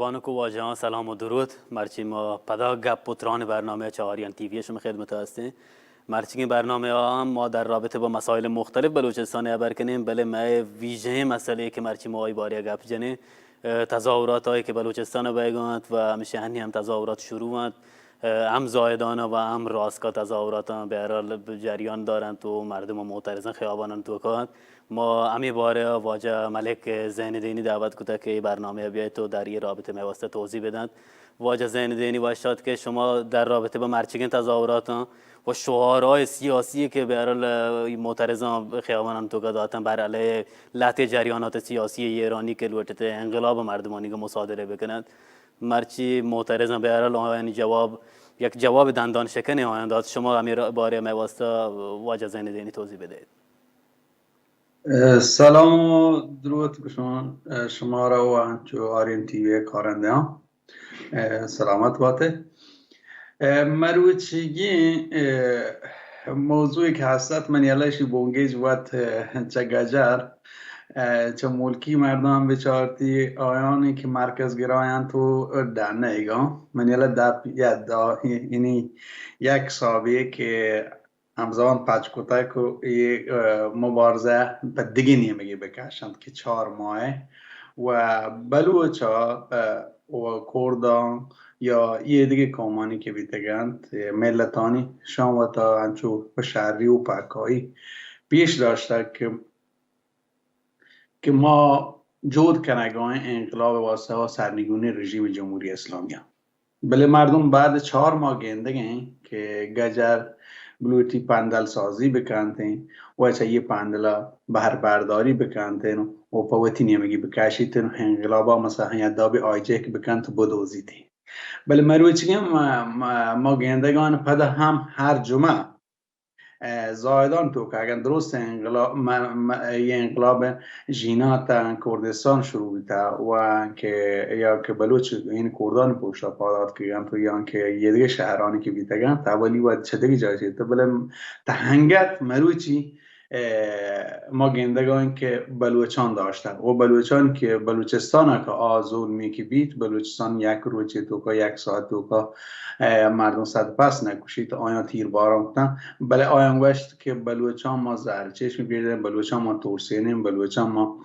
بانک و واجهان سلام و درود. مرچی ما پدا گپ پتران برنامه چهاریان تیوی شما خدمت هستیم. مرچی برنامه هم ما در رابطه با مسائل مختلف بلوچستان خبر کنیم. بله ما ویژه مسئله که مرچی ما باری گپ جنه تظاهرات هایی که بلوچستان بیگانت و همیشه هم تظاهرات شروع هم زایدانه و هم راسکا تظاهرات به هر حال جریان دارند تو مردم معترضان خیابانان تو کند. ما امی باره واجه ملک زیندینی دعوت کده که برنامه بیاید تو در این رابطه میواسطه توضیح بدند. واجه زیندینی باشد که شما در رابطه با مرچگین تظاهرات و شعارهای سیاسی که به هر حال معترضان خیابانان تو دادن بر علیه لطه جریانات سیاسی ایرانی که لوٹته انقلاب مردمانی که مصادره بکنند، مرچی معترضان به هر حال یعنی یک جواب دندان شکنی آیند داد. شما امیر باره میواسطه واجه زیندینی توضیح بدهید. سلام و درود به شما را و انچو آرین تیوی کارنده ها سلامت باته. مروچیگی موضوعی که هستت من یلاشی بونگیج وقت چه گجر چه ملکی مردم بچارتی آیانی که مرکز گرایان تو دانه ایگا من یلا دا اینی یک سابقه که همزمان پچ کتا که مبارزه به دیگه نیمگی بکشند که 4 ماه و بلوچا و کردان یا یه دیگه کامانی که بیتگند ملتانی شام و تا انچو شهری و پاکایی پیش داشته که ما جود کنگاه انقلاب واسطه و سرنگونی رژیم جمهوری اسلامی بله مردم بعد 4 ماه گنده که گجر بلوتی پندل سازی بکنتین و چه یه پندلا بهر برداری بکنتین و پاوتی نیمگی بکشیتین انقلابا مثلا یدابی آیجه که بکنت بدوزیتین بله مروچگی ما گندگان پده هم هر جمعه زایدان تو که اگر درست یه انقلاب جینات کردستان شروع بیتا و که یا که بلوچ این کردان پوشتا پادات که تو یا که یه دیگه شهرانی که بیتگن تاولی و چه دیگه جایی تا بله تهنگت مروچی ما گندگان که بلوچان داشتن و بلوچان که بلوچستان که آزول می که بیت بلوچستان یک روچه تو که 1 ساعت تو که مردم صد پس نکشید آیا تیر باران کتن بله آیان گوشت که بلوچان ما زهرچشم پیدن بلوچان ما تورسینیم بلوچان ما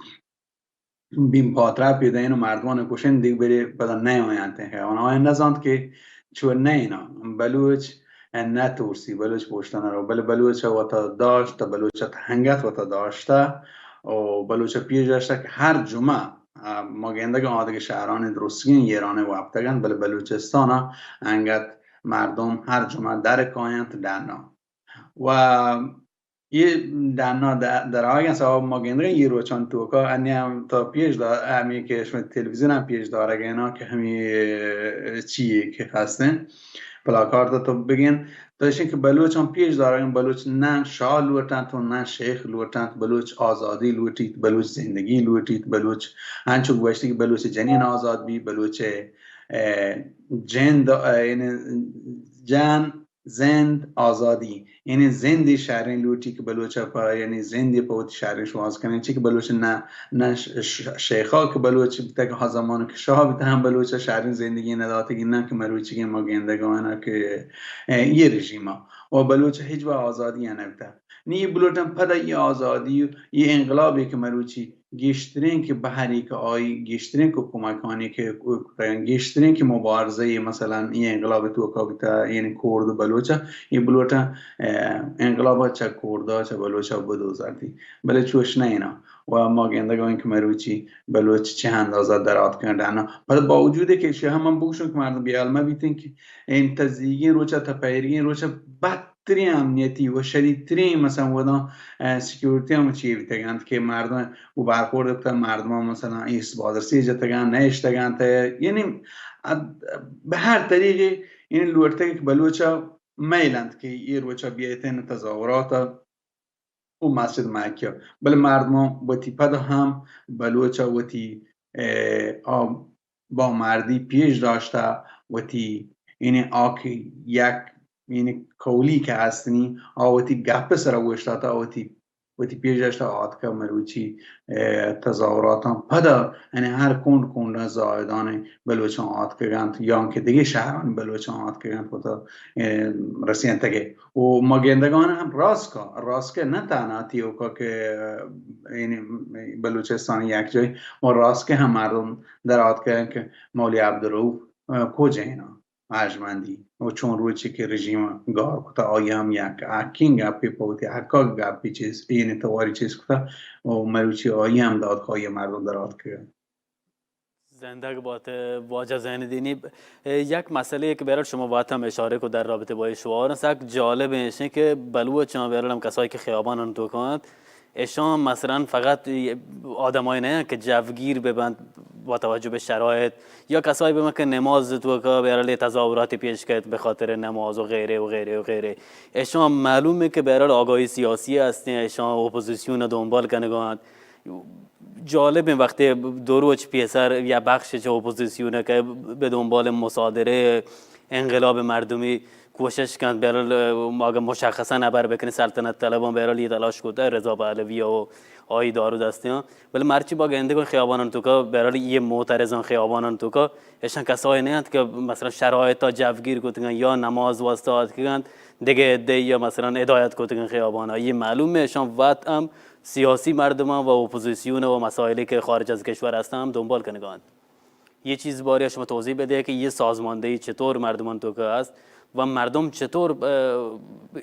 بیم پاتره پیدن و مردمان کشن دیگه بری بدن نه آیان تنخیان آیان نزاند که چون نه اینا بلوچ نه تورسی بلوچ پشتن رو بله بلوچ وطا داشت بلوچ هنگت وطا داشته و بلوچ پیش داشته که هر جمعه ما گنده که آدھگ شهران درستگین ایرانه و ابتگن بله بلوچستان انگت مردم هر جمعه در کاینت دنا و یه دنا در آگه سواب ما گنده یه روچان توکا انی هم تا پیش دار همی که شما تلویزیون هم پیش داره گینا که همی چیه که هستن پلاکارت تو بگین داشتین که بلوچ هم پیش دارن بلوچ نه شاه لوٹن تو نه شیخ لوٹن بلوچ آزادی لوٹید بلوچ زندگی لوٹید بلوچ هنچو گوشتی که بلوچ جنین آزاد بی بلوچ جن زند آزادی یعنی زندی شهرین لوٹی که بلوچ پا یعنی زندی پاوتی شهرین شواز کنن چی که بلوچ نه شیخا که بلوچ بیتا که ها زمانو که شاه بیتا هم بلوچ شهرین زندگی نداتگی نه که مروچی که ما گندگانه که یه رژیما و بلوچ هیچ با آزادی نبیتا نی بلوچم پدا یه آزادی یه انقلابی که مروچی گشترین که بحری که آی گشترین که کمکانی که گشترین که مبارزه مثلا این انقلاب تو کابیتا یعنی کرد و بلوچه این بلوچه انقلاب چه کردا چه بلوچه بدوزردی بله چوش نه اینا و ما گندگان که مروچی بلوچ چه اندازه درات کردن بعد با وجوده که شه هم بوشون که مردم بیالمه بیتن که این تزیگین روچه تپیرگین روچه بدترین امنیتی و شدیدترین مثلا ودا سکیورتی هم چیه بیتگند که مردم و برخورد بتن مردم هم مثلا ایست بادرسی جتگند نشتگند یعنی به هر طریقی این لورته که بلوچه میلند که این روچه بیایتن تظاهرات و مسجد مکه بله مردم وتی پد هم بلوچه وتی با مردی پیش داشته وتی این آکی یک یعنی کولی که هستنی آوتی گپ سر وشتا تا آوتی وقتی پیشش آت که مروچی تظاهرات هم پدا یعنی هر کند زایدان بلوچان آت که گند یا که دیگه شهران بلوچان آت که گند پدا رسیدن تگه و مگندگان هم راست که نه تنها تیوکا که این بلوچستان یک جای و راست که هم مردم در آت که مولی عبدالرؤوف کجا اینا عجمندی و چون روی چی که رژیم گار کتا آیم یک اکین گپی پوتی اکا گپی چیز این تواری چیز کتا و مروچی آیم داد خواهی مردم درات که زندگی بات واجه ذهن دینی یک مسئله که برای شما باید هم اشاره کو در رابطه با شعار است جالب اینه که بلوچان برای هم کسایی که خیابان تو کنند اشان مثلا فقط آدمای نه که جوگیر ببند با توجه به شرایط یا کسایی به که نماز تو که برای تظاهرات پیش کرد به خاطر نماز و غیره و غیره و غیره اشان معلومه که برای آگاهی سیاسی هستن اشان اپوزیسیون دنبال کنگان جالب این وقتی دروچ پیسر یا بخش چه اپوزیسیونه که به دنبال مصادره انقلاب مردمی کوشش کند برای مشخصا نبر بکنه سلطنت طلبان برای تلاش کرده رضا پهلوی و آی دارو دستیان ولی مرچی با گنده خیابانان تو که برای یه معترضان خیابانان تو که اشان کسایی نیست که مثلا شرایط تا جوگیر کردن یا نماز واسطات کردن دیگه یا مثلا هدایت کردن خیابانا یه معلومه اشان وقت هم سیاسی مردمان و اپوزیسیون و مسائلی که خارج از کشور هستن دنبال کنگان یه چیز باری شما توضیح بده که یه سازماندهی چطور مردمان تو که هست و مردم چطور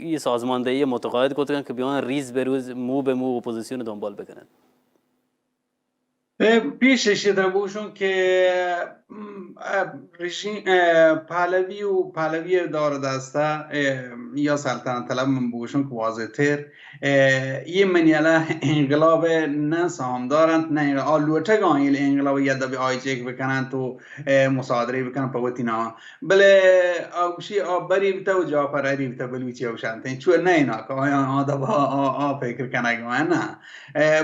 یه سازماندهی متقاعد کنن که بیان ریز به روز مو به مو اپوزیسیون دنبال بکنن پیشش در بوشون که رژیم پهلوی دار دسته یا سلطنت طلب من بوشون که واضح تر یه منیالا انقلاب نه سام دارند نه آلوتگان یه انقلاب یاد به آیچک بکنن تو مصادره بکنن پوتینا بله آوشی آبری بیتا و جاپراری بیتا بلوچی آوشانتن چون نه اینا که آدم فکر کنگان نه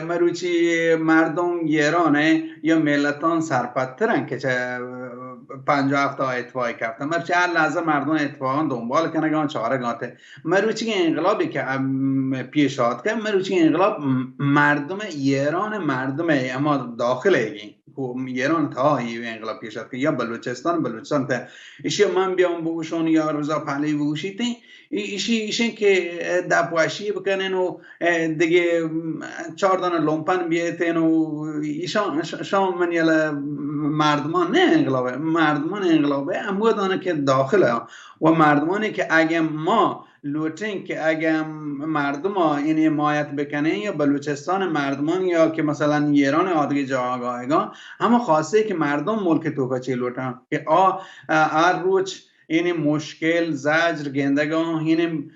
مروچی مردم ایرانه یا ملتان سرپترن که چه 50 تا اتفاقی کردن مرچه هر لحظه مردم اتفاقا دنبال کنگان چاره گاته مروچی انقلابی که پیش آمد که مروچی انقلاب مردم ایران مردمه اما داخل ایران تا انقلاب پیش آمد که یا بلوچستان تا ایشی من بیام بگوشون یا رضا پهلوی بگوشید ایشین که دبوشی بکنن و دیگه 4 دانه لومپن بیایتن و ایشان من یه مردمان نه انقلابه مردمان انقلابه اما دانه که داخله و مردمانی که اگه ما لوتین که اگه مردم این حمایت بکنه یا بلوچستان مردمان یا که مثلا ایران آدگی جاگاهگان همه خواسته که مردم ملک توکا چه لوتن که هر روچ این مشکل زجر گندگان این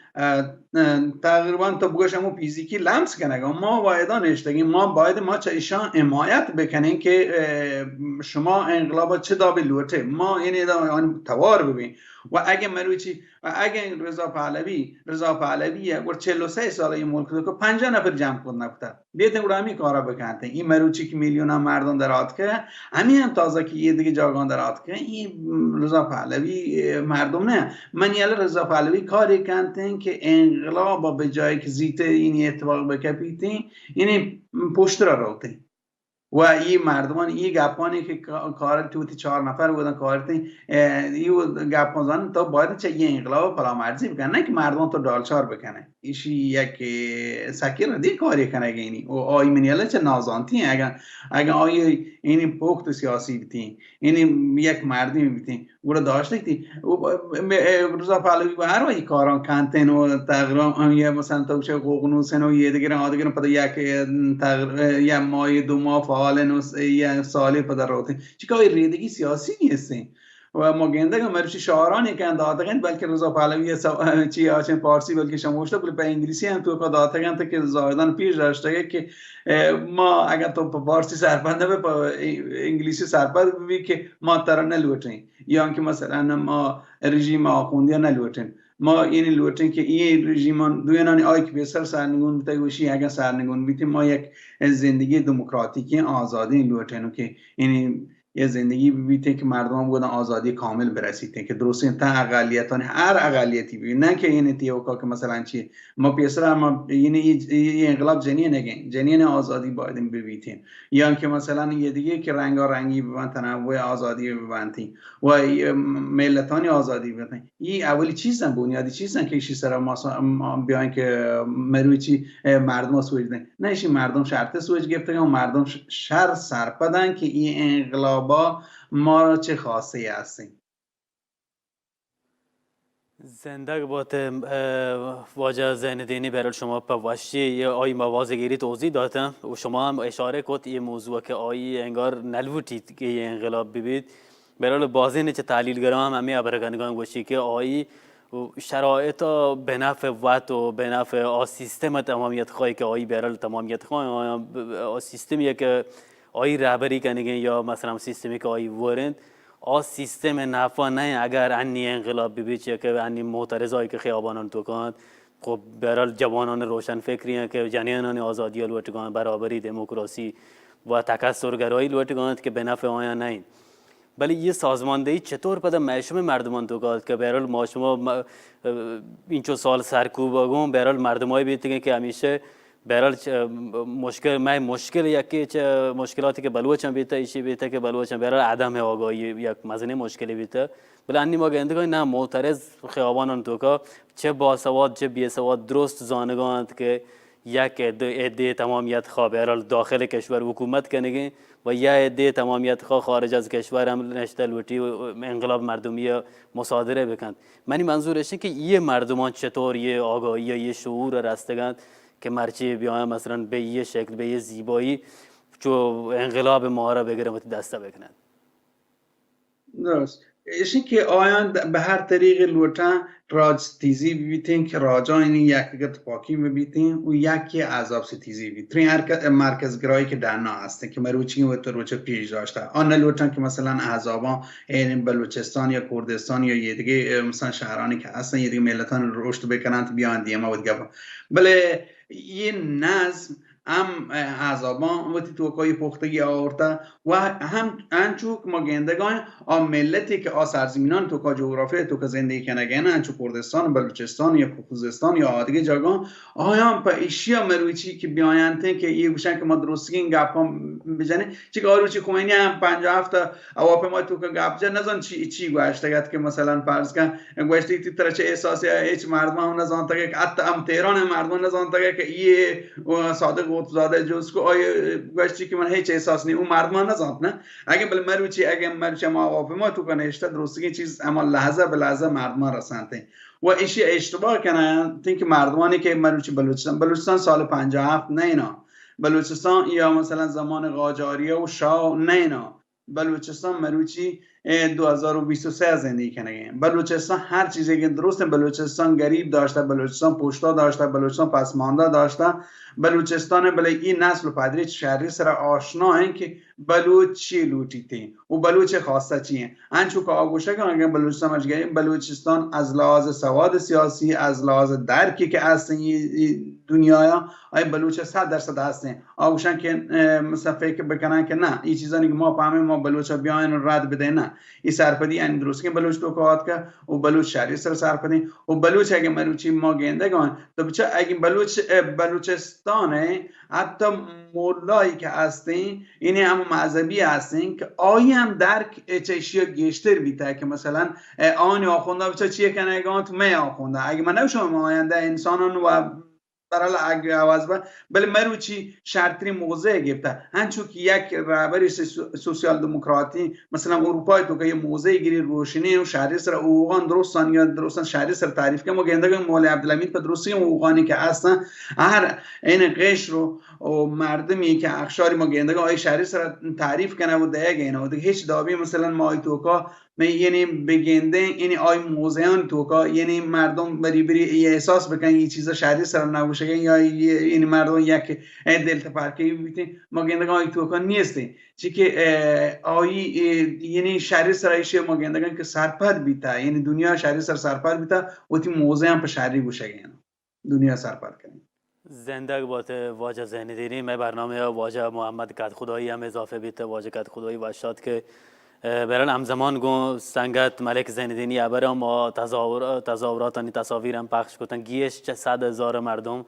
تقریبا تا بگوش همون فیزیکی لمس کنگان ما باید نشتگیم ما باید ما چه ایشان حمایت بکنیم که شما انقلاب چه دابی لوته ما این توار ببین و اگه مروچی و اگه رضا پهلوی ور 43 ساله این ملک که 50 نفر جمع کرد نبوده بیت نگرامی کارا بکنه این مروچی که میلیون مردم درات که همین هم تازه که یه دیگه جاگان درات که این رضا پهلوی مردم نه من یه رضا پهلوی کاری کردن که انقلاب به جایی که زیته این اتفاق بکپیتین این پشت را روته و این مردمان این گپانی که کار توتی 4 نفر بودن کارتین این گپان تا باید چه یه انقلاب پلامرزی بکنه نه که مردم تو دالچار بکنه ایشی یک سکیر دی کاری کنه اینی و آی منیاله چه نازانتی اگر آی این پخت سیاسی بیتین این یک مردمی بیتین او داشته کتی رضا پهلوی و هر وی کاران کانتن و تقریبا یه مثلا توشه قوقنوسن و یه دیگران پدا یک ماه 2 ماه فعال یه سالی پدا روتین چیکار ریدگی سیاسی نیستین و ما گنده که مرشی شعارانی که دادگن بلکه رضا پهلوی چی آچن پارسی بلکه شموشته بل به انگلیسی هم تو که دادگن تا که زایدان پیش داشته که ما اگر تو پارسی سرپنده به انگلیسی سرپنده ببین که ما ترا نلوتیم یا که مثلا ما رژیم آخوندی نلوتیم ما این لوتیم که این رژیمان دوینانی آی که بسر سرنگون بتگوشی اگر سرنگون بیتیم ما یک زندگی دموکراتیکی آزادی لوتیم که این یه زندگی ببینید که مردم بودن آزادی کامل برسیدن که درسته تا اقلیتان هر اقلیتی ببین نه که این تیوکا که مثلا چی ما پیسر ما این انقلاب جنین آزادی باید ببینیم یا که مثلا یه دیگه که رنگارنگی ببین تنوع آزادی ببینیم و ملتانی آزادی ببینیم این اولی چیزن بنیادی چیزن که سر ما بیان که مروچی مردم سوج نه ایشی مردم شرط سوج گرفتن و مردم شر سرپدن که این انقلابا ما را چه خاصی هستیم. زنده بات واجه زیندینی برای شما پوشی آی موازگیری توضیح دادم و شما هم اشاره کد این موضوع که آی انگار نلوتید که این انقلاب ببید برای بازی چه تحلیلگران هم همی ابرگنگان گوشی که آی شرایط به نفع وقت و به نفع سیستم تمامیت خواهی که آی برای تمامیت خواهی سیستمیه که آی رهبری کنگین یا مثلا سیستمی که آی ورند سیستم نفع نه اگر انی انقلاب ببیچه که انی معترضایی که خیابانان تو کند خب برای جوانان روشن فکری که جنینان آزادی لوتگان برابری دموکراسی و تکثرگرایی لوتگان که به نفع آیان نه ولی یه سازماندهی چطور پدا معشوم مردمان تو کاد که برای ما شما این چو سال سرکوباگون برای مردمای بیتگن که همیشه برای مشکل یکی چه مشکلاتی که بلوچن بیته ایشی بیته که بلوچن برای عدم آگاهی یک مزنه مشکلی بیته ولی انی ما گنده نه معترض خیابانان تو که چه باسواد چه بیسواد درست زانگاند که یک عده تمامیت خواه برای داخل کشور حکومت کنگی و یا عده تمامیت خواه خارج از کشور هم نشتل وٹی انقلاب مردمی مصادره بکند منی منظورشه که یه مردمان چطور یه آگاهی یا یه شعور رستگند که مرچی بیایم مثلا به یه شکل به یه زیبایی جو انقلاب ما را بگیرم و دسته بکنند درست ایشی که آیان به هر طریق لوٹا راج تیزی بیتین که راجا اینی یکی پاکی بیتین و یکی عذاب ستیزی بیتین هر مرکزگرایی که درنا هسته که مروچی و روچه پیش داشته آن لوٹا که مثلا عذابا این بلوچستان یا کردستان یا یه دیگه مثلا شهرانی که هستن یه دیگه ملتان رشد بکنند بیان دیما و دیگه بله این نظم هم عذابان و توکای پختگی آورده و هم انچو ما گندگان ملتی که سرزمینان توکا جغرافی توکا زندگی کنگن انچو کردستان بلوچستان یا خوزستان یا دیگه جاگان آیا پا ایشیا مرویچی که بیاینته که یه گوشن که ما درستی این گپ هم بجنه چی که آروچی خمینی هم 57 اواپیما توکا گپ جن نزان چی گوشتگت که مثلا فرض کن گوشتی تی طرح چه احساسی هیچ مردم هم نزان تگه که حتی هم تهران مردم نزان تگه که یه صادق زاده جز کو آیا گوشتی که من هیچ احساس نی اون مردمان نزاند نه اگه بل مروچی اگه مروچی ما آواپیما تو کنشته درستی چیز اما لحظه به لحظه مردمان رسانده و ایشی اشتباه کنن تین که مردمانی که مروچی بلوچستان سال 57 نه اینا بلوچستان یا مثلا زمان قاجاریه و شاه نه اینا بلوچستان مروچی 2023 زندگی کنه بلوچستان هر چیزی که درسته بلوچستان غریب داشته بلوچستان پشتا داشته بلوچستان پسمانده داشته بلوچستان بله این نسل و پدری شهری سر آشنا هن که بلوچ چی لوٹیتی و بلوچ خاصه چیه انچو که آگوشه کنن بلوچستان مجگریم بلوچستان از لحاظ سواد سیاسی از لحاظ درکی که هستن دنیا ای بلوچ 100% هستن آگوشن که مثلا فکر بکنن که نه این چیزانی که ما فهمیم ما بلوچ بیاین رد بده نه این سرپدی این درست که بلوچ تو کات که و بلوچ شهری سر سرپدی و بلوچ اگه مروچی ما گندگان تو بچه اگه بلوچستانه حتی مولایی که هستین اینه هم مذهبی هستین که آیی هم درک چشیا گشتر بیته که مثلا آنی آخونده بچه چیه کنه اگه تو می آخونده اگه من نوشم آینده انسانان و برای اگه عوض با بله مروچی شرطی موضع گرفته هنچون که یک رهبری سوسیال دموکراتی مثلا اروپای تو که یه موضع گیری روشنی و شهری سر اوغان درستان یا درستان شهری سر تعریف که ما گندگان مولا عبدالحمید که درستی اوغانی که هستن هر این قشر رو و مردمی که اخشاری ما گندگان آی شهری سر تعریف کنه و دیگه اینا و دیگه هیچ دابی مثلا ما آی توکا یعنی بگنده یعنی آی موزیان توکا یعنی مردم بری احساس بکنن یه چیزا شهری سر نباشه یا یعنی مردم یک دلتا پارکی بیتین ما گندگان آی توکا نیسته چی که آی یعنی شهری سر ایشه ما گندگان که سرپد بیتا یعنی دنیا شهری سر سرپد بیتا و تی موزیان پر شهری گوشه دنیا سرپد کنیم زنده باد واجه زیندینی. من برنامه واجه محمد کد خدایی هم اضافه بیت واجه کد خدایی و شاد که برای همزمان گو سنگت ملک زیندینی ابر ما تظاهرات و تصاویر هم پخش کردن گیش 100,000 مردم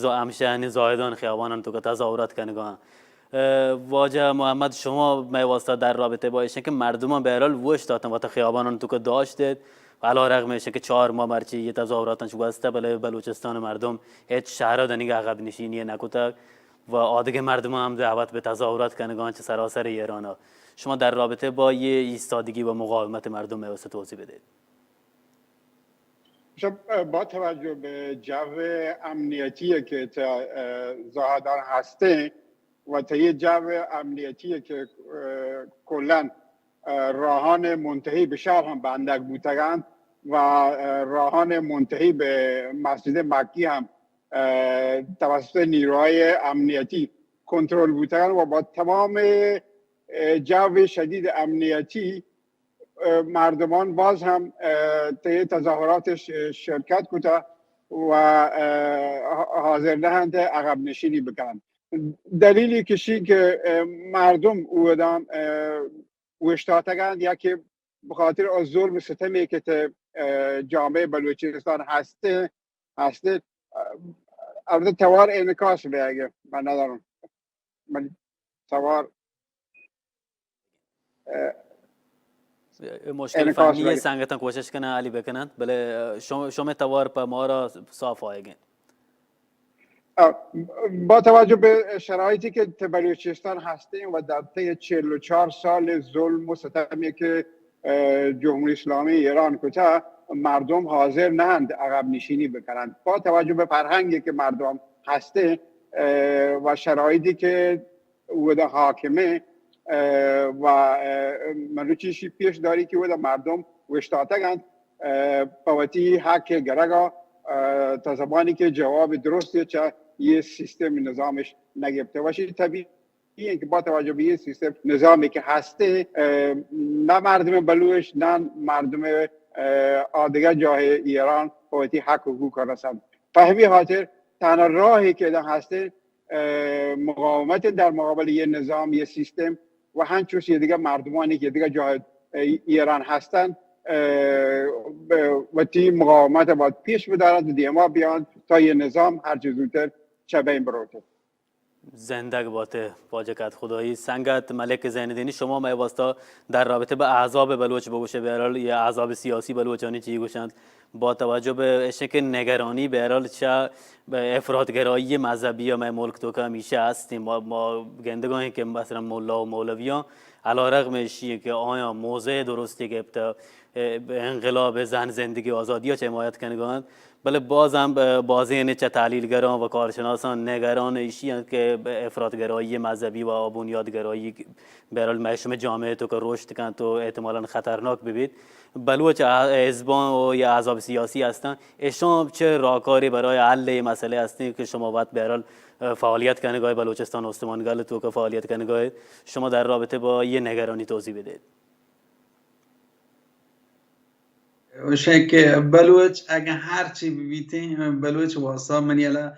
همشه زاهدان خیابانن تو که تظاهرات کنگان. واجه محمد شما میواسطه در رابطه با ایشون که مردم به هر حال وش دادن و خیابانان تو که داشتید و علی رغم ایشون که 4 ماه مرچی یه تظاهراتن شو واسطه بلوچستان مردم هیچ شهر دنیگه عقب نشینی نکوتا و آدگه مردم هم دعوت به تظاهرات کنگان چه سراسر ایران. شما در رابطه با یه ایستادگی و مقاومت مردم میواسطه توضیح بدید. با توجه به جو امنیتی که زاهدان هسته و تا یه جو امنیتی که کلن راهان منتهی به شهر هم بندک بودند و راهان منتهی به مسجد مکی هم توسط نیروهای امنیتی کنترل بودند و با تمام جو شدید امنیتی مردمان باز هم طی تظاهرات شرکت کتا و حاضر نهند عقب نشینی بکنند. دلیلی کشی که مردم اودان وشتاتگند یکی بخاطر از ظلم ستمی که جامعه بلوچستان هسته البته توار انعکاس بیاگه من ندارم من توار مشکل فنی سنگتن کوشش کنه علی بکنند بله شما توار پا ما را صاف آیگین. با توجه به شرایطی که بلوچستان هستیم و در طی 44 سال ظلم و ستمی که جمهوری اسلامی ایران کتا مردم حاضر نهند عقب نشینی بکنند. با توجه به فرهنگی که مردم هسته و شرایطی که وده حاکمه و منوچیشی پیش داری که وده مردم وشتاتگند پاوتی حق گرگا تا زمانی که جواب درسته چه یه سیستم نظامش نگفته باشه. طبیعیه که با توجه به یه سیستم نظامی که هسته نه مردم بلوچ نه مردم آدگر جای ایران پاوتی حق و حقوق رسند. فهمی خاطر تنها راهی که ده هسته مقاومت در مقابل یه نظام یه سیستم و همچوش یه دیگه مردمانی که دیگه جای ایران هستن و تی مقاومت باید پیش بدارد و دیما بیان تا یه نظام هر چه زودتر چه بین بروته. زنده باته واجه کد خدایی. سنگت ملک زیندینی شما میواسطه در رابطه به احزاب بلوچ بگوشه به هر حال یا احزاب سیاسی بلوچانی چی گوشند با توجه به اشک نگرانی به هر حال چه افراطگرایی مذهبی یا ملک تو که همیشه هستیم ما گندگانی که مثلا مولا و مولویان علی رغم اشیه که آیا موضع درستی که انقلاب زن زندگی آزادی ها چه حمایت کنگان بله بازم بازی چه تحلیلگران و کارشناسان نگران ایشی که افراطگرایی مذهبی و بنیادگرایی به هر حال معشوم جامعه تو که رشد کن تو احتمالاً خطرناک ببید بلوچ حزبان و یا احزاب سیاسی هستن شما چه راهکاری برای حل مسئله هستین که شما باید به هر حال فعالیت کنگاه بلوچستان استوانگال تو که فعالیت کنگاه شما در رابطه با یه نگرانی توضیح بدید. شک بلوچ اگه هر چی بیتیم بلوچ واسا منیلا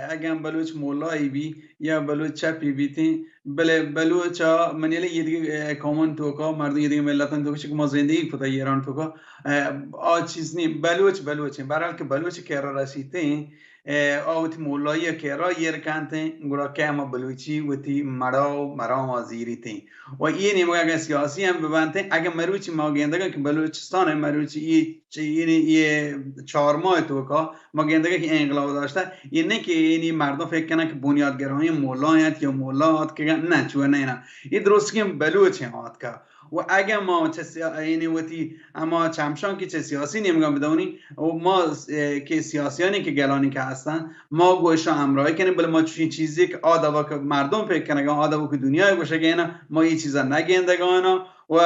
اگه بلوچ مولایی بی یا بلوچ چپی بیتیم بله بلوچ منیلا یه دیگه کامون توکا مردم یه دیگه ملتان توکا چه که ما زندگی کتا ایران توکا چیز نیم بلوچ برحال که بلوچ که را رسیده آوتی مولایی که را یرکانته گرا که اما بلوچی وتی مرا مازیری تی و این نیم اگه سیاسی هم ببنده اگه مروچی ما گندگان که بلوچستان مروچی یه 4 ماه توکا ما گندگان که انقلاب داشته اینه که اینی مردم فکر کنن که بنیادگرایی مولایت یا مولات که نه چوه نه این درست که بلوچی هات که و اگه ما یعنی وقتی اما چمشان که چه سیاسی نمیگم بدونی و ما که سیاسیانی که گلانی که هستن ما گوشا امرایی کنیم بله ما چیزی که آدوا که مردم فکر کنن آدوا که دنیای گوشه گینا ما یه چیزا نگندگانا و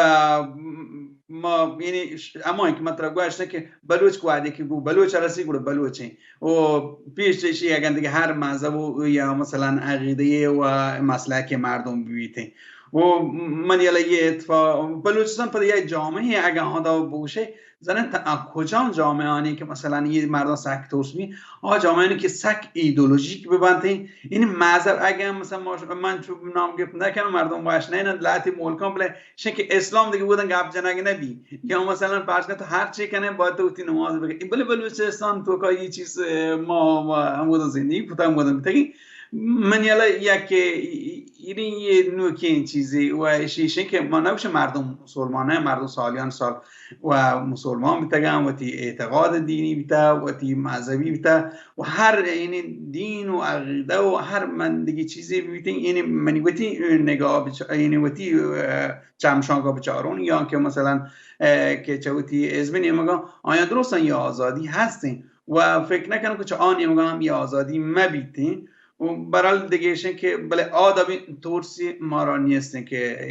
ما یعنی اما اینکه مطلب گوشته که بلوچ قواعده که گو بلوچ رسی گو بلوچی و پیش چیزی اگه دیگه هر مذهب یا مثلا عقیده و مسلک مردم بیته و من یه اتفاق بلوچستان پر یه جامعه اگه آدا باشه زنه کجا جامعه آنی که مثلا یه مردم سک توسمی جامعه که سک ایدئولوژیک ببنده این معذر اگه مثلا من چون نام گفت نکنم مردم باش نه لاتی مولکام بله شن که اسلام دیگه بودن گپ جنگ نبی یا مثلا فرض کن تو هر چی کنه باید تو تی نماز بگی بله بلوچستان تو که یه چیز ما همون زندگی بودم بودم من یلا یک این یه نوع چیزی و شیشه که ما نباشه مردم مسلمانه مردم سالیان سال و مسلمان بیتگم و تی اعتقاد دینی بیتا و تی مذهبی بیتا و هر این دین و عقیده و هر من دیگه چیزی بیتین این منی وتی نگاه این وتی چمشانگاه بچارون یا که مثلا که چوتی ازمنی مگا آیا درستن یا آزادی هستین و فکر نکنم که چه آنی مگا هم یا آزادی مبیتین و برای دیگهشن که بله آدمی تورسی ما را نیستن که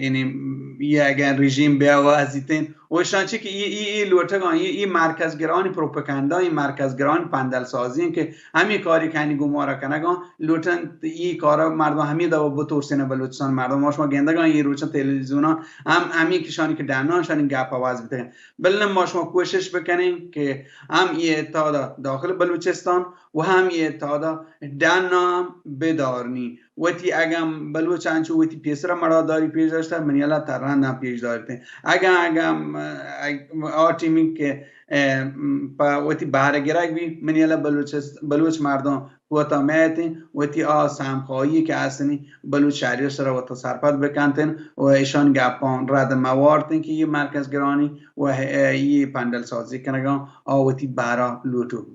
یه اگر رژیم بیاوازیتین و شانچه که این لوتگان این مرکزگرانی پروپاگاندا این مرکزگرانی پندل سازی که همین کاری کنی گمارا کنگان لوتن این کارا مردم همین دو با تورسینه بلوچستان مردم ما گندگان این روچن تلویزیونا همین کشانی که دنانشان این گپ آواز میتن بله ما شما کوشش بکنیم که هم این اتحاد داخل بلوچستان و هم این اتحاد دنا بدارنی وتی اگم بلوچان چو وتی پیسرا مرا داری پیش داشته منیلا تران پیش دارته اگم آتیمی که وتی بهره گرگ بی منیلا بلوچ مردم وتا میتین وتی سامخایی که هستنی بلوچ شهری سره وتا سرپد بکنتن و ایشان گپان رد مواردن که یه مرکز گرانی و یه پندل سازی کنگان وتی بهره لوتو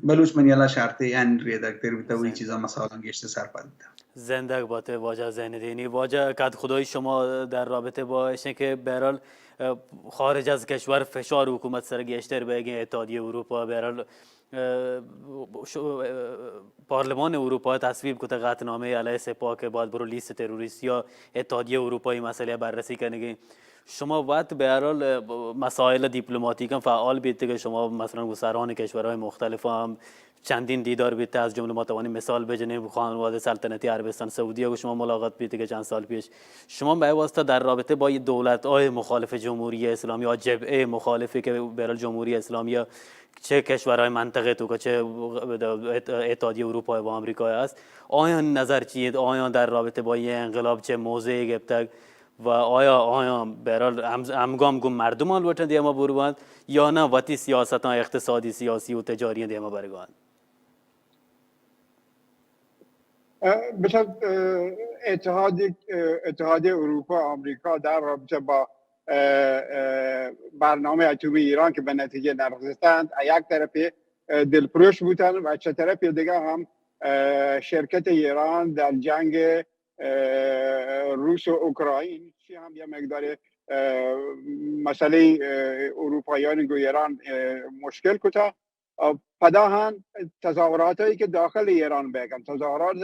بلوچ منیلا شرطی ان ریدکتر بیتا و این چیزا مثلا گشته سرپد بیتا زنده باته واجه زیندینی واجه کد خدای شما در رابطه با اینه که برال خارج از کشور فشار حکومت سر گشتر بگه اتحادیه اروپا برال پارلمان اروپا تصویب کته قطعنامه علیه سپاه که باید برو لیست تروریست یا اتحادیه اروپایی مسئله بررسی کنه شما باید به هر حال مسائل دیپلماتیک هم فعال بیت که شما مثلا سران کشورهای مختلف هم چندین دیدار بیت از جمله ما توانیم مثال بزنیم خانواده سلطنتی عربستان سعودی و شما ملاقات بیت که چند سال پیش شما به واسطه در رابطه با دولت‌های مخالف جمهوری اسلامی یا جبهه مخالفی که برای جمهوری اسلامی چه کشورهای منطقه تو که چه اتحادیه اروپا و آمریکا است آیا نظر چیه آیا در رابطه با این انقلاب چه موضعی گرفته و آیا برای همگام گم مردم البته دیما بروند یا نه وقتی سیاست ها اقتصادی سیاسی و تجاری دیما برگان مثلا اتحاد اروپا آمریکا در رابطه با برنامه اتمی ایران که به نتیجه نرسیدند یک طرفی دلپروش بودن و چه طرف دیگه هم شرکت ایران در جنگ روس و اوکراین چی هم یه مقدار مسئله اروپاییان ایران مشکل کتا پداهن تظاهرات هایی که داخل ایران بگن تظاهرات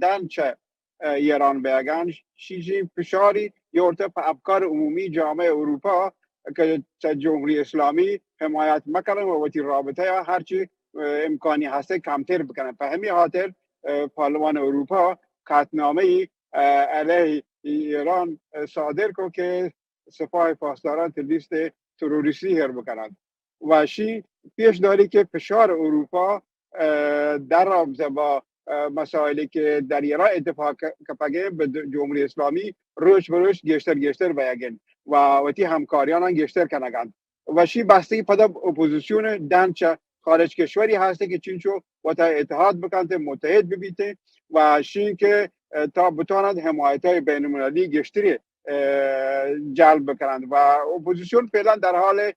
دنچه ایران بگن چیزی فشاری یورته په افکار عمومی جامعه اروپا که جمهوری اسلامی حمایت مکنه و وقتی رابطه هرچی امکانی هسته کمتر بکنه په همین خاطر پارلمان اروپا قطعنامه علیه ایران صادر کو که سپاه پاسداران لیست تروریستی هر بکنند و شی پیش داری که فشار اروپا در رابطه با مسائلی که در ایران اتفاق کپگه به جمهوری اسلامی روش بروش گشتر بیاگن و وتی همکاریان گشتر کنگند و شی بستگی پدا اپوزیسیون دنچه خارج کشوری هسته که چینچو و تا اتحاد بکنه متحد ببیته و شی که تا بتواند حمایت های بین المللی گشتری جلب بکنند و اپوزیسیون فعلا در حال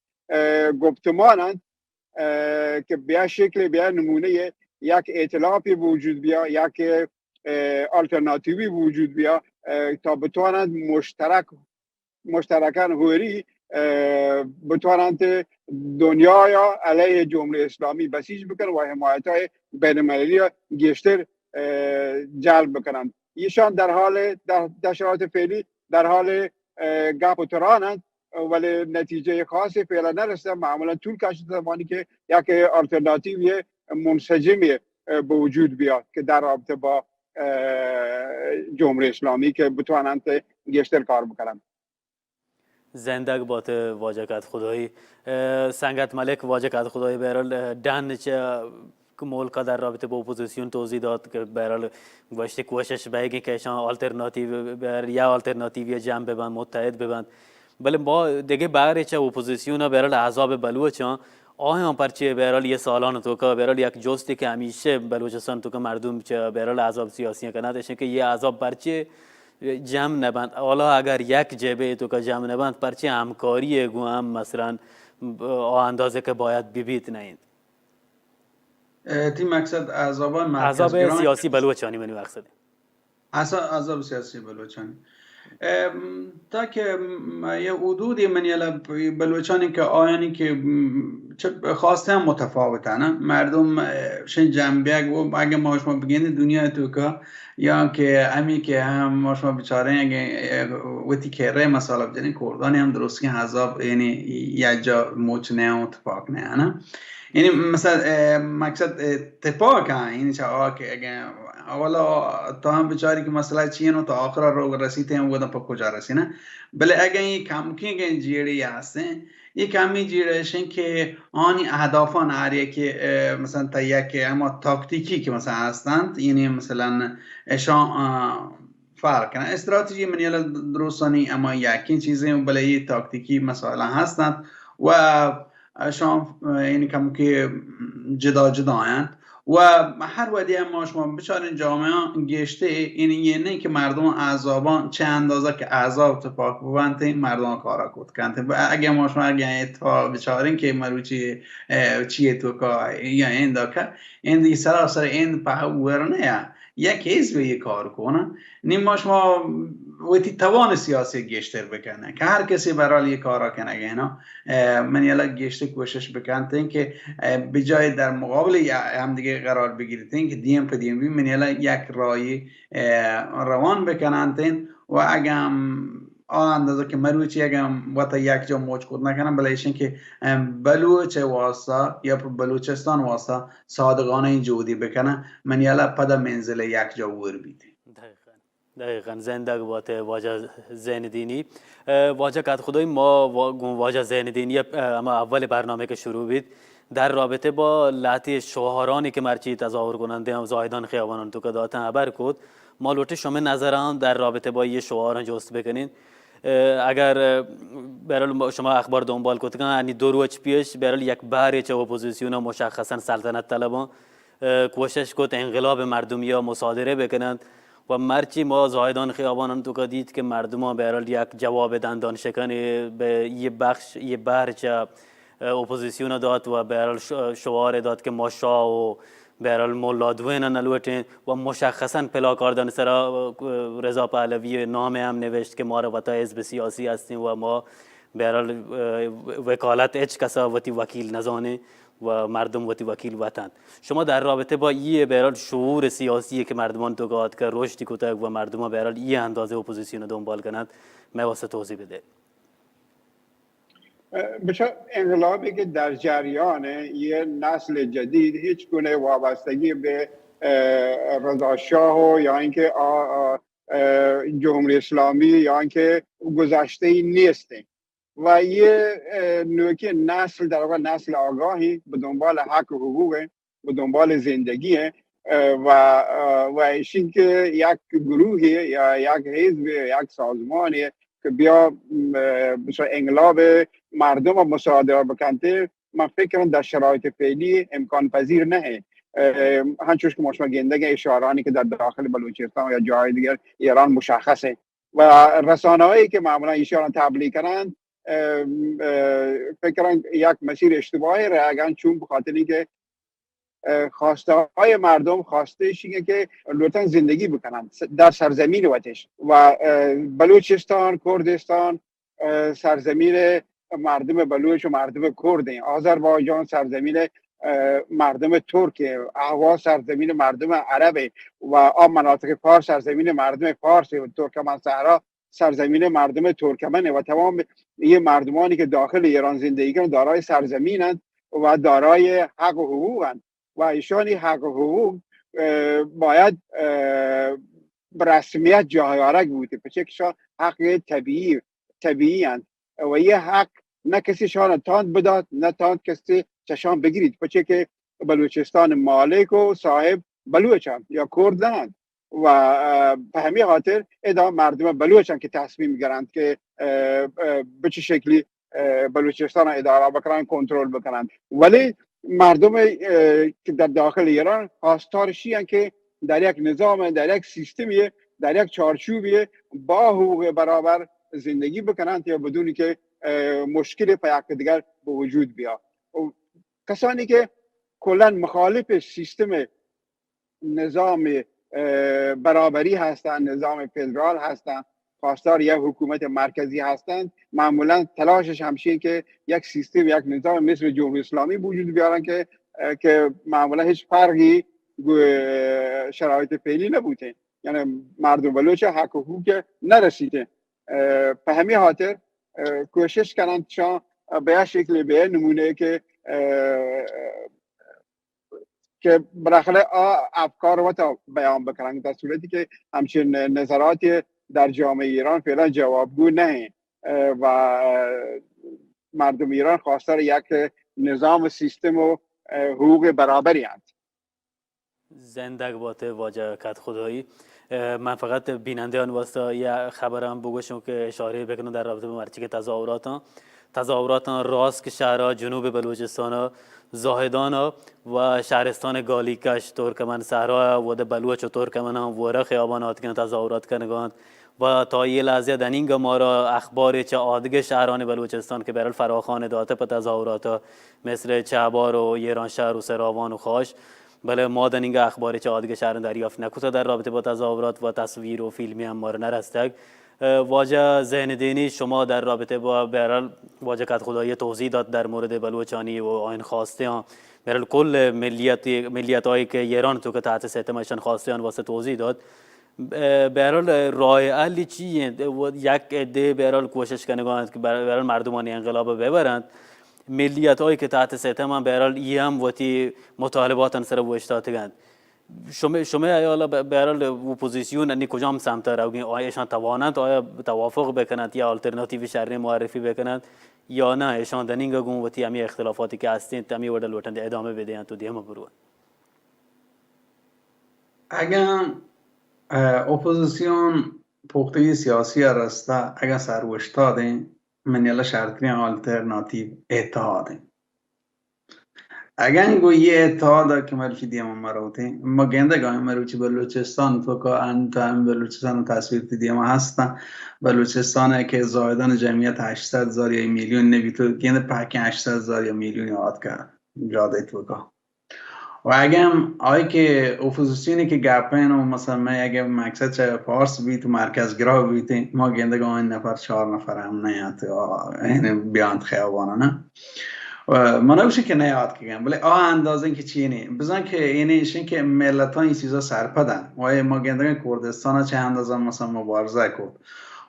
گفتمانند که بیا شکل بیا نمونه یک ائتلافی وجود بیا یک آلترناتیوی وجود بیا تا بتوانند مشترکان هوری بتوانند دنیا یا علیه جمهوری اسلامی بسیج بکنند و حمایت های بین المللی گشتر جلب بکنند ایشان در حال در شرایط فعلی در حال گپ و ترانند ولی نتیجه خاصی فعلا نرسیده معمولا طول کشیده زمانی که یک آلترناتیوی منسجمی به وجود بیاد که در رابطه با جمهوری اسلامی که بتوانند گشتر کار بکنن. زندگ بات واجکات خدایی سنگت ملک واجکات خدایی برال دن چه مولکا در رابطه با اپوزیسیون توضیح داد که برال گوشت کوشش بگی که شان آلترناتیو بر یا آلترناتیوی جمع ببند متحد ببند بله با دیگه بغیر چه اپوزیسیون برال عذاب بلوچ هم پرچه برال یه سالان تو که برال یک جستی که همیشه بلوچستان تو که مردم چه برال عذاب سیاسی کنندش که یه عذاب پرچه جمع نبند حالا اگر یک جبهه تو که جمع نبند پرچه همکاری گو هم مثلا اندازه که باید ببیت نیند تی مقصد عذاب سیاسی بلوچانی منو مقصده عذاب سیاسی بلوچانی تا که یه حدودی من یه بلوچانی که آیانی که خواسته هم متفاوته نه مردم شن جنبیگ و اگه ما شما بگین دنیا تو که یا که امی که هم ما شما بیچاره اگه وقتی که ره مسئله بجنین کردانی هم درست که عذاب یعنی یک جا موچ نه اتفاق نه یعنی مثلا مقصد اتفاق این چه که اگه اولا تو هم بیچاری که مسئله چیه نو تا آخر رو رسیده هم بودن پا کجا رسینه بله اگه این کم که اگه جیری هسته یک کمی جیرشن که آنی اهدافان آریه که مثلا تا یک اما تاکتیکی که مثلا هستند یعنی مثلا اشان فرق کنه استراتژی منیل درستانی اما یکی چیزی بله تاکتیکی مسائل هستند و اشان یعنی کم که جدا هستند و هر ودی ما شما بچارین جامعه گشته این یعنی که مردم عذابان چه اندازه که عذاب اتفاق ببنده مردم کارا کد کنده و اگه ما شما اگه اتفاق بچارین که مروچی چیه تو که یا این داکه این دی سراسر این په ورنه یک حزب یک کار کنه نیم شما وقتی توان سیاسی گشتر بکنه که هر کسی برای یک کارا کنه اینا من یلا گشته کوشش بکنه که بجای در مقابل هم دیگه قرار بگیرید که دیم په دیم من یلا یک رای روان بکنن و اگه هم اندازه که مروچی اگه وقتا یک جا موج کود نکنن بلایشن که بلوچ واسطه یا بلوچستان واسطه صادقانه این جودی بکنه من یلا پد منزل یک جا ور بیده دقیقاً زنده بات واجه زیندینی واجه کات خدای ما واجه زیندینی اما اول برنامه که شروع بید در رابطه با لطی شوهرانی که مرچی تظاهر کننده هم زایدان خیابانان تو که داتن خبر کد ما لوٹ شما نظران در رابطه با یه شوهران جست بکنین اگر برای شما اخبار دنبال کنید یعنی 2 روز پیش برای یک بار چه اپوزیسیون مشخصا سلطنت طلبان کوشش کرد انقلاب مردمی یا مصادره بکنند و مرچی ما زاهدان خیابانان تو که دید که مردم ها برای یک جواب دندان شکن به یه بارچه اپوزیسیون داد و برای شعار داد که ما شاه و برای مولادوین نلوتین و مشخصا پلاکاردان سرا رضا پهلوی نام هم نوشت که ما رو وطا حزب سیاسی هستیم و ما برای وکالت اچ کسا وطی وکیل نزانه و مردم وطی وکیل وطن شما در رابطه با یه برای شعور سیاسی که مردمان تو گاد که رشدی کتک و مردمان برای یه اندازه اپوزیسیون دنبال کنند واسه توضیح بده بچه انقلابی که در جریانه یه نسل جدید هیچ گونه وابستگی به رضا شاه یا اینکه جمهوری اسلامی یا اینکه گذشته ای نیسته و یه نوعی نسل در واقع نسل آگاهی به دنبال حق و حقوق به دنبال زندگی و ایشین که یک گروهی یا یک حزب یا یک سازمانی که بیا مثلا انقلاب مردم و مصادره بکنه من فکر کنم در شرایط فعلی امکان پذیر نه همچنش که ما شما گندگی اشارانی که در داخل بلوچستان یا جای دیگر ایران مشخصه و رسانه هایی که معمولا ایشان تبلیغ کنند فکر کنم یک مسیر اشتباهی رایگان چون بخاطر اینکه خواسته های مردم خواستهش اینه که لطفاً زندگی بکنن در سرزمین وطنش و بلوچستان کردستان سرزمین مردم بلوچ و مردم کرد، آذربایجان سرزمین مردم ترک، اهواز سرزمین مردم عرب و مناطق فارس سرزمین مردم فارس و ترکمن صحرا سرزمین مردم ترکمنه و تمام این مردمانی که داخل ایران زندگی کنند دارای سرزمینند و دارای حق و حقوقند و ایشانی حق و حقوق باید برسمیت جاهایارک بوده پچه کشان حق طبیعی هست و یه حق نه کسی شان تاند بداد نه تاند کسی چشان بگیرید پچه که بلوچستان مالک و صاحب بلوچند یا کردند و به همین خاطر ادام مردم بلوچند که تصمیم گیرند که به چه شکلی بلوچستان اداره بکنن کنترل بکنن ولی مردم که در داخل ایران خواستارشی هستند که در یک نظام در یک سیستمی در یک چارچوبی با حقوق برابر زندگی بکنند یا بدونی که مشکل پیک دیگر به وجود بیاد کسانی که کلا مخالف سیستم نظام برابری هستند نظام فدرال هستند خواستار یک حکومت مرکزی هستند معمولا تلاشش همشه که یک سیستم یک نظام مثل جمهوری اسلامی وجود بیارن که معمولا هیچ فرقی شرایط فعلی نبوده یعنی مردم بلوچ حق و حقوق نرسیده به همین خاطر کوشش کردن شان به شکل به نمونه که بالاخره افکار و تا بیان بکنن در صورتی که همچین نظرات در جامعه ایران فعلا جوابگو نه و مردم ایران خواستار یک نظام سیستم و حقوق برابری هست. زندگ باته واجه کت خدایی. من فقط بیننده آن واسه یه خبرم بگوشم که اشاره بکنم در رابطه با مرچی که تظاهرات راست که شهرها جنوب بلوچستان زاهدان و شهرستان گالیکش ترکمن صحرا و بلوچ و ترکمن هم وره خیابانات که تظاهرات کنگان و تا یه لحظه دنینگ ما را اخبار چه آدگ شهران بلوچستان که برای فراخوان داته په تظاهرات مثل چهبار و ایران شهر و سراوان و خاش بله ما دنینگ اخبار چه آدگ شهران دریافت نکوتا در رابطه با تظاهرات و تصویر و فیلمی هم ما را نرستگ واجه ذهن دینی شما در رابطه با برال واجه کت خدایی توضیح داد در مورد بلوچانی و آین خواسته ها برال کل ملیت هایی که ایران تو که تحت سیستمشان خواسته ها واسه توضیح داد برال رای حلی چیه یک عده برال کوشش کنگان که برال مردمان انقلاب ببرند ملیت هایی که تحت سیستم هم برال هم وقتی مطالبات سر و اشتاتگند شما ایالا برال اپوزیسیون انی کجام سمت روگین آیشان توانند آیا توافق بکنند یا آلترناتیو شهری معرفی بکنند یا نه ایشان دنینگا گون و تی امی اختلافاتی که هستین تمی ورد لوتند ادامه بدهند تو دیمه برون اگر اپوزیسیون پخته سیاسی راستا اگر سروشتاده من یلا شرطی آلترناتیو اتحاده اگر اینگو یه اتحاد که ملکی دیم مروته ما گنده گاهی مروچی بلوچستان تو که هم بلوچستان تصویر دیم هستن بلوچستان که زایدان جمعیت 800,000 یا میلیون نبی تو گنده پاکی 800,000 یا میلیون یاد کرد جاده تو که و اگر آئی که اپوزیسیونی که گپین و مثلا من اگه مقصد چه پارس بید و مرکزگراه بید ما گنده گاهی نفر 4 نفر هم نیاد این بیاند خیابانه نه من نمیشه که نیاد کردم ولی اندازه این که چیه نه بزن که اینه که ملت ها این چیزا سرپدن و ما گندگان کردستان چه اندازه مثلا مبارزه کرد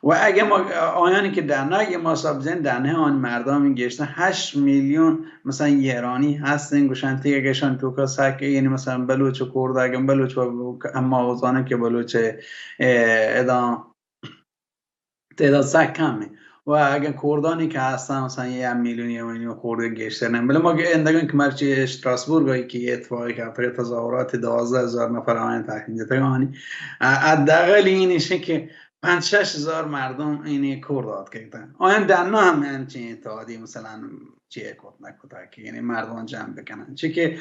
و اگه ما آیانی که درنه ما سابزین درنه آن مردم این گشتن 8 میلیون مثلا ایرانی هستن گوشن تیگه گشن تو که سکه یعنی مثلا بلوچ و کرد اگه بلوچ و اما وزانه که بلوچ ادام تعداد سک کمه و اگر کردانی که هستن مثلا 1 میلیون خورده گشتن بله ما اندگان که مرچی استراسبورگ که اتفاقی که پر تظاهرات 12,000 نفر آن تحریم دهانی حداقل اینشه که 5-6 هزار مردم اینی کرد کردن آن دنا هم همچین اتحادی مثلا چیه کرد نکوتا که یعنی مردم جمع بکنن چه که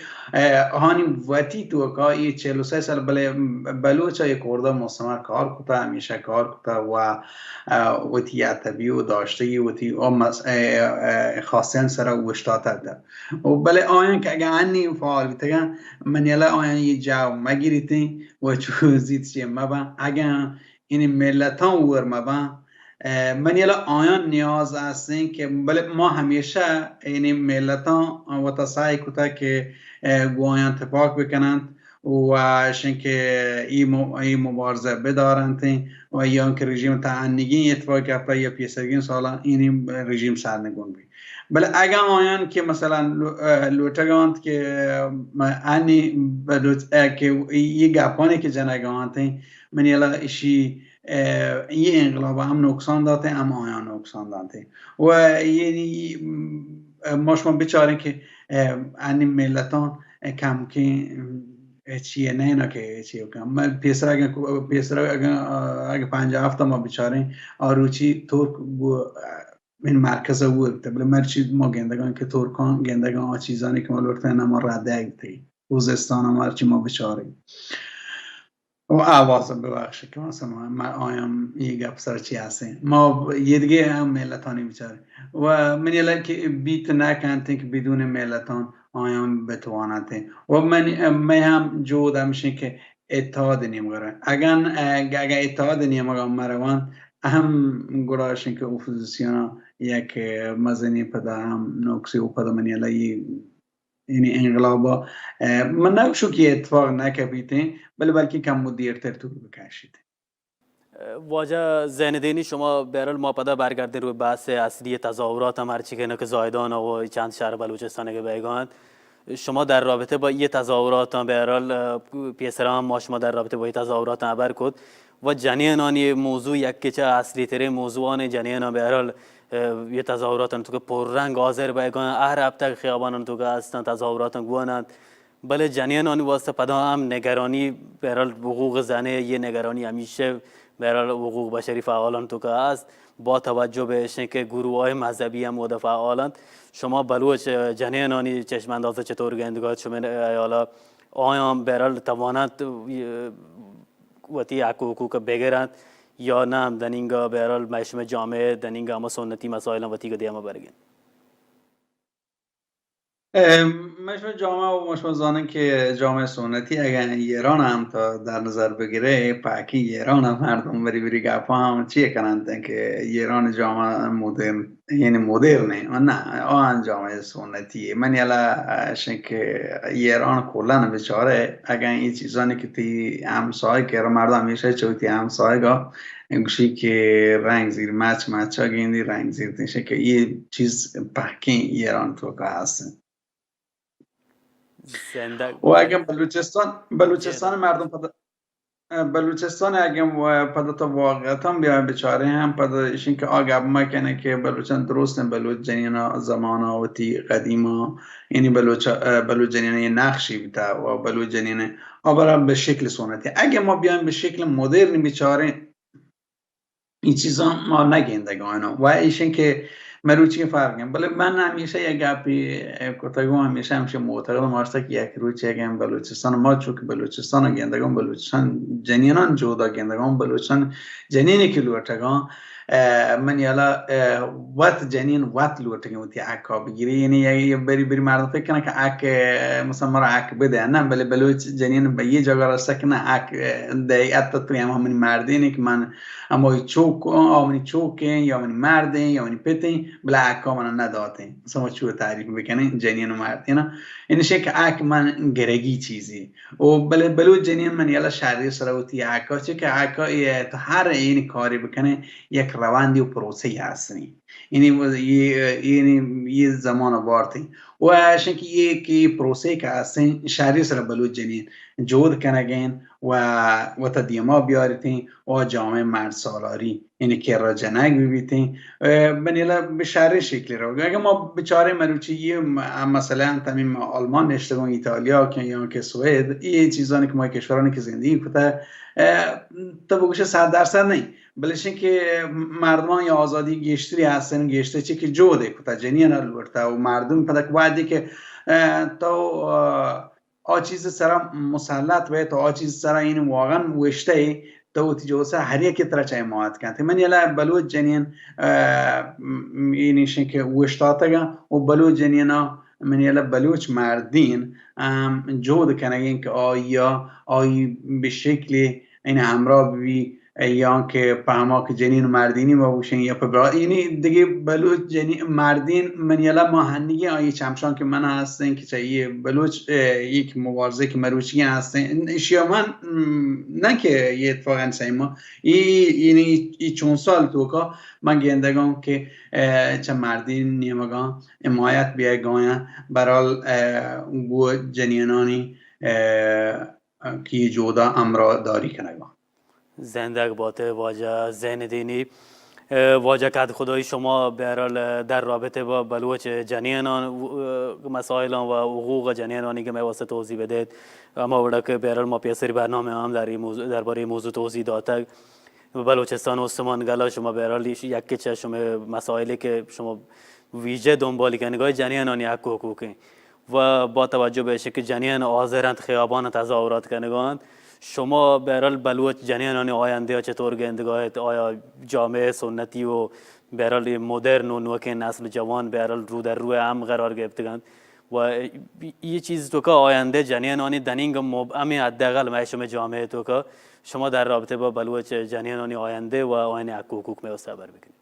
هانی وقتی تو که 43 سال بلوچای کرد مستمر کار کتا همیشه کار کتا و وقتی عتبی و داشته وقتی خاصن سر وشتاته ده و بله آیان که اگه انی فعال بیتگن من یلا آیان یه جو مگیریتی و چوزید چیه مبا اگه این ملتان ورمه با من یلا آیان نیاز هستین که بله ما همیشه این ملتان و تسعی کتا که گویان تفاق بکنند و شن که این مبارزه بدارند و یا که رژیم تعنیگی اتفاق کرده یا 5 سالان این رژیم سرنگون بی بله اگه آیان که مثلا لوتگانت که انی که یه گپانی که جنگانت من یلا اشی یه انقلاب هم نقصان داده هم آیان نقصان داده و یعنی ما شما بیچاره که انی ملتان کم که چیه نه اینا که چیه کم پیسر اگه 57 ما بیچاره آروچی ترک این مرکز بود بله مرچی ما گندگان که ترکان گندگان چیزانی که ما لورتن ما رده تی خوزستان ما مرچی ما بیچاره و آوازم ببخشه که مثلا من آیم یه گپ سر چی هسته ما یه دیگه هم ملتانی بیچاره و من یه که بیت نکنده که بدون ملتان آیم بتوانده و من هم جود همشه که اتحاد نیمگره اگر اتحاد نیمگره مروان هم گرایشن که اپوزیسیون یک مزنی پدا هم نقصی و پدا من یه یعنی انقلابا من نگوشو که اتفاق نکبیده بلکه کم مدیرتر طول بکشید. واجه زیندینی شما برال ما پدا برگردین روی بحث اصلی تظاهرات هم هرچی که زایدان و چند شهر بلوچستان که بیگان شما در رابطه با یه تظاهرات هم برال پیسران ما شما در رابطه با یه تظاهرات هم عبر کد و جنینانی موضوع یک که چه اصلی تره موضوعان جنینان برال یه تظاهرات تو که پررنگ آذر بیگان هر هفته خیابان تو که هستن تظاهرات گوانند بله جنینانی واسه پدا هم نگرانی برال حقوق زنه یه نگرانی همیشه برال حقوق بشری فعالان تو که هست با توجه بهش که گروه‌های مذهبی هم و فعالند شما بلوچ جنینانی چشم اندازه چطور گندگات شما حالا آیا برال توانند وقتی حقوق بگیرند یا نه دنینگا برال مشم جامعه دنینگا ما سنتی مسائل وقتی که دیما برگن مشم جامعه و مشم زانن که جامعه سنتی اگر ایران هم تا در نظر بگیره پاکی ایران هم مردم بری گپا هم چیه کنند که ایران جامعه مدرن یعنی مدرنه و نه آن جامعه سنتیه من یلا که ایران کلان بیچاره اگر این چیزانی که تی همسایه که مردم میشه چوتی همسایه گا گوشی که رنگ زیر مچا گیندی رنگ زیر تیشه که یه چیز پاکی ایران تو که هست و اگه بلوچستان مردم بلوچستان اگه پدا تا واقعیت هم بیایم بیچاره هم پدا ایشین که آگه ما کنه که بلوچان درستن بلوچ جنینا زمانا و تی قدیما یعنی بلوچ جنینا یه نقشی بیتا و بلوچ جنینا آبرا به شکل سنتی اگه ما بیایم به شکل مدرن بیچاره این چیزا ما نگیندگانو و ایشین که مروچی فرقیم بله من همیشه یک گپی کتگو همیشه معتقدم واسه که یک روچ یکم بلوچستان ما چون که بلوچستان گندگان بلوچستان جنینان جودا گندگان بلوچستان جنینی که لورتگان من یالا وقت جنین وقت لورتگان وقتی عکا بگیری یعنی یه بری مردم فکر کنه که عک مثلا مرا عک بده نه بله بلوچ جنین به یه جگه رسته که نه عک دیت تطریم همین مردینی که من اما چوک آمنی چوکه یا منی مرده یا منی پته بلا عکا من نداته مثلا چو تعریف بکنه جنین و مرد اینا این شکل عک من گرگی چیزی و بلو جنین من یالا شهری سراوتی عکا چه که عکا هر این کاری بکنه یک رواندی و پروسه هستنی یعنی یه زمان وارتی و شنکی یک پروسه که هستن شهری سر بلو جنین جود کنگین و تا دیما بیارتین و جامعه مرد سالاری یعنی که را جنگ ببیتین بنیلا به شهر شکلی رو اگه ما بچاره مروچی یه مثلا تمیم آلمان نشتگون ایتالیا یا که سوئد این چیزانی که ما کشورانی که زندگی کتا تا بگوشه 100% نه بلشین که مردمان یا آزادی گشتری هستن گشته چی که جوده کتا جنین الورته و مردم پدک بایدی که تا آچیز سر مسلط و تا آچیز سر این واقعا وشته تو تجوسه هر یک طرح چای مواد کنه من یلا بلوچ جنین اینیشن که وشتاتگا و بلوچ جنینا من یلا بلوچ مردین جود کنه که آیا به شکلی این همراه بی یا که پهما که جنین مردینی باشن یا پبرا یعنی دیگه بلوچ جنین مردین من یلا ماهنگی آیه چمشان که من هستن که چه بلوچ یک مبارزه که مروچی هستن اشیا من نه که یه اتفاقا سیما یعنی چون سال تو که من گندگان که چه مردین نیمگان امایت بیاگاین برال گو جنینانی که جودا امرا داری کنگان زندگ باته واجه زین دینی واجه کد خدای شما برال در رابطه با بلوچ جنینان مسائل و حقوق جنینانی که می واسه توضیح بدید اما وڑا که برال ما پیسری برنامه هم درباره موضوع توضیح داده بلوچستان و استمان گلا شما برال یک چه شما مسائلی که شما ویژه دنبالی که نگاه جنینانی حق و حقوقی و با توجه به که جنین حاضرند خیابان تظاهرات کنگان شما برال بلوچ جنینان آینده چطور گندگاهت آیا جامعه سنتی و برال مدرن و نوک نسل جوان برال رو در روی هم قرار گرفتگند و یه چیز تو که آینده جنینانی دنینگ امی حداقل معشوم جامعه تو که شما در رابطه با بلوچ جنینانی آینده و آینه حقوق میوسته بر بکنید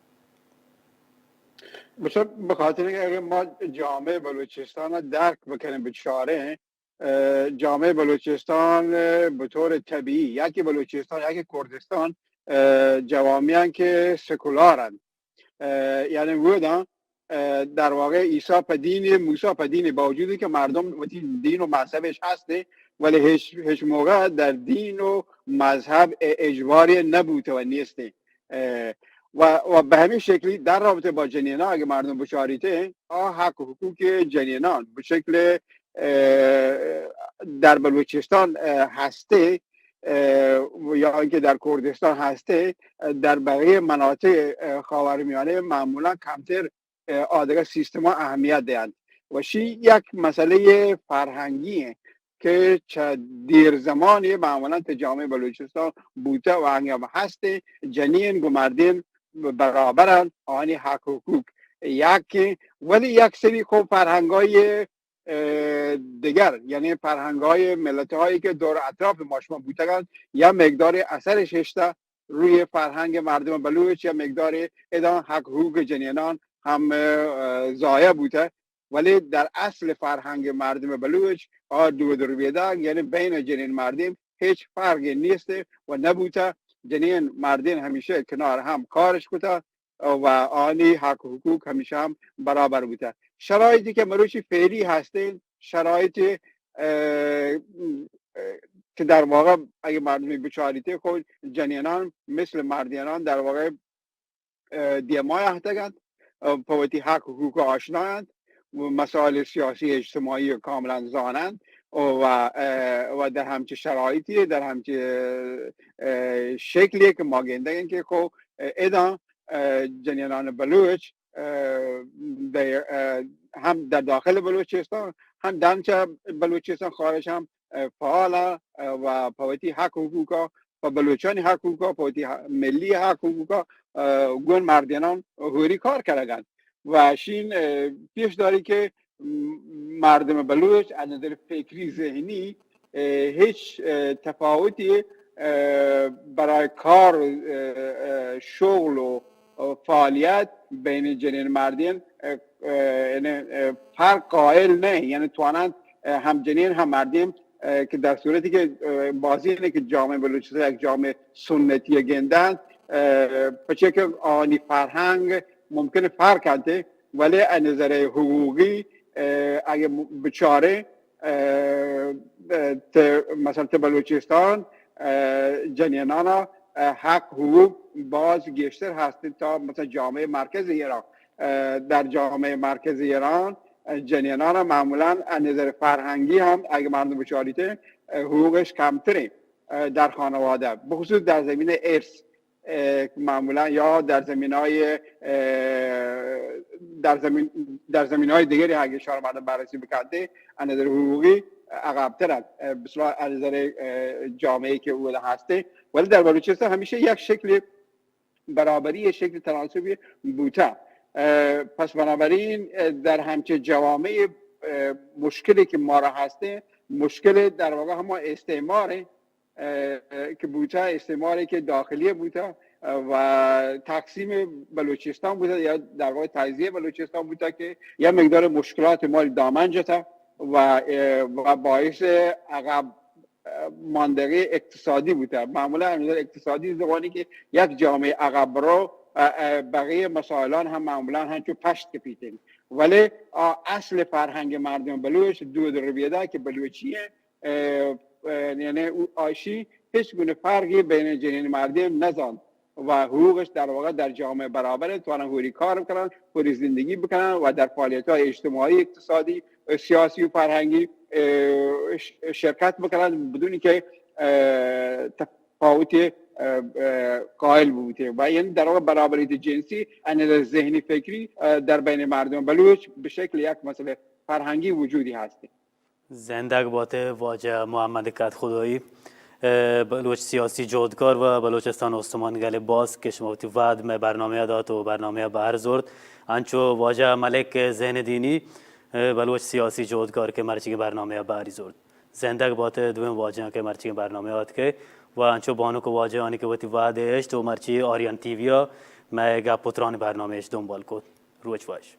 به خاطر اینکه اگر ما جامعه بلوچستان درک بکنیم بیچاره جامعه بلوچستان به طور طبیعی یکی بلوچستان یکی کردستان جوامعی که سکولارن یعنی بودن در واقع عیسی پدین موسی پدین با وجودی که مردم دین و مذهبش هسته ولی هیچ موقع در دین و مذهب اجباری نبوده و نیسته و به همین شکلی در رابطه با جنینان اگه مردم بشاریته حق و حقوق جنینان به شکل در بلوچستان هسته یا اینکه در کردستان هسته در بقیه مناطق خاورمیانه معمولا کمتر آدگاه سیستما اهمیت دهند و شی یک مسئله فرهنگیه که چه دیر زمانی معمولا تا جامعه بلوچستان بوده و هنگام هسته جنین و مردین برابرن آنی حق و حقوق ولی یک سری خوب فرهنگای دیگر یعنی فرهنگای ملت‌هایی که دور اطراف ما شما بودند یا مقدار اثرش هسته روی فرهنگ مردم بلوچ یا مقدار ادان حق حقوق جنینان هم ضایع بوده ولی در اصل فرهنگ مردم بلوچ دو بیدن یعنی بین جنین مردم هیچ فرقی نیست و نبوده جنین مردین همیشه کنار هم کارش بوده و آنی حق و حقوق همیشه هم برابر بوده شرایطی که مروچی فعلی هستین شرایطی که در واقع اگه مردمی بچاریته خود جنینان مثل مردینان در واقع دیمای هستند پویتی حق و حقوق آشنایند و مسائل سیاسی اجتماعی کاملا زانند و در همچه شرایطی در همچه شکلی که ما گنده که خب ادان جنینان بلوچ هم در داخل بلوچستان هم در بلوچستان خارج هم فعال و پویتی حق حقوقا و بلوچانی حق حقوقا پویتی ملی حق حقوقا گون مردینان هوری کار کردن و شین پیش داری که مردم بلوچ از نظر فکری ذهنی هیچ تفاوتی برای کار شغل و فعالیت بین جنین مردین فرق قائل نه یعنی توانند هم جنین هم مردین که در صورتی که بازی اینه که جامعه بلوچستان یک جامعه سنتی گندن پچه که آنی فرهنگ ممکنه فرق کنده ولی از نظر حقوقی اگه بچاره مثلا بلوچستان جنینانا حق حقوق باز گشتر هستید تا مثلا جامعه مرکز ایران در جامعه مرکز ایران جنینان معمولا از نظر فرهنگی هم اگه مردم بچاریته حقوقش کمتره در خانواده بخصوص در زمین ارث معمولا یا در زمینهای در زمینهای دیگری اگه اشاره مردم بررسی بکنده از نظر حقوقی عقب‌ترند بسیار از نظر جامعه که او هسته ولی در بلوچستان همیشه یک شکل برابری یک شکل تناسبی بوده پس بنابراین در همچه جوامع مشکلی که ما را هسته مشکل در واقع همه استعماره که بوده استعماری که داخلی بوده و تقسیم بلوچستان بوده یا در واقع تجزیه بلوچستان بوده که یه مقدار مشکلات مال دامن جتا و باعث عقب ماندگی اقتصادی بوده. معمولا اقتصادی زمانی که یک جامعه عقب رو بقیه مسائلان هم معمولا همچون پشت کپیتن، ولی اصل فرهنگ مردم بلوچ دود رویده که بلوچیه، یعنی آشی هیچ گونه فرقی بین جنین مردم نزان و حقوقش در واقع در جامعه برابره، توانن حوری کار بکنن، حوری زندگی بکنن و در فعالیت‌های اجتماعی، اقتصادی، سیاسی و فرهنگی شرکت بکنن بدون که تفاوت قائل بوده. و یعنی در واقع برابریت جنسی انیل ذهنی فکری در بین مردم بلوچ به شکل یک مسئله فرهنگی وجودی هستی. زندگ باته واجه محمد کدخدایی بلوچ سیاسی جودکار و بلوچستان استمان گل باز که شما وقتی وعد میں برنامه داد و برنامه بهر زرد انچو واجه ملک ذهن دینی بلوچ سیاسی جودکار که مرچی برنامه بهری زرد زندگ باته دوم واجه که مرچی برنامه داد که و انچو بانو کو واجه آنی که وقتی وعد اش تو مرچی آریان تیویا میں گا پتران برنامه اش دنبال کد روچ واش